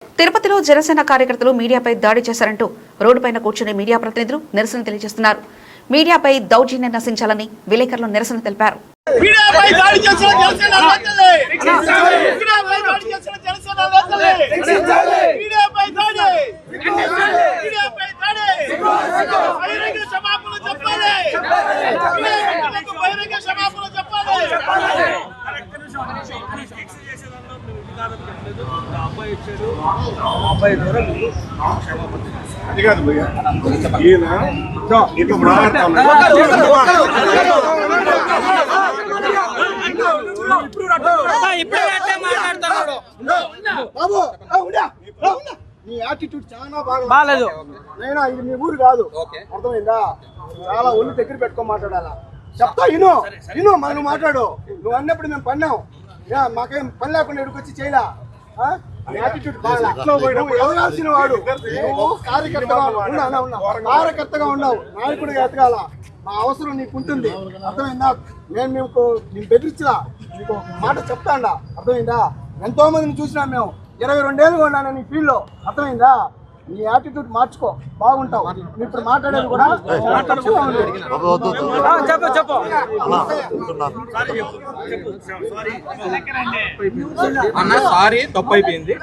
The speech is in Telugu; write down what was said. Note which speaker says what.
Speaker 1: తిరుపతిలో జనసేన కార్యకర్తలు మీడియాపై దాడి చేశారంటూ రోడ్డుపైన కూర్చుని మీడియా ప్రతినిధులు నిరసన తెలియజేస్తున్నారు. మీడియాపై దౌర్జన్యం నశించాలని విలేకరులు నిరసన తెలిపారు.
Speaker 2: నీ యాటిట్యూడ్ చాలా బాగాలేదు. నైనా ఇది మీ ఊరు కాదు, అర్థమైందా? చాలా ఒళ్ళు దగ్గర పెట్టుకొని మాట్లాడాలా. చెప్తా ఇను మనం మాట్లాడు. నువ్వు అన్నప్పుడు మేము పన్నాం, మాకేం పని లేకుండా ఇక్కడికి వచ్చి చేయలా. ఎదగాల్సిన వాడు కార్యకర్తగా ఉన్నావు, నాయకుడిగా ఎదగాల. మా అవసరం నీకు ఉంటుంది, అర్థమైందా? నేను బెదిరించలా, నీకు మాట చెప్తాండా, అర్థమైందా? ఎంతో మందిని చూసినా మేము. 22 ఏళ్ళుగా ఉన్నాను నీ ఫీల్డ్ లో, అర్థమైందా? నీ యాటిట్యూడ్ మార్చుకో, బాగుంటావు. నువ్వు ఇప్పుడు మాట్లాడేది కూడా
Speaker 3: సారీ తప్పు అయిపోయింది.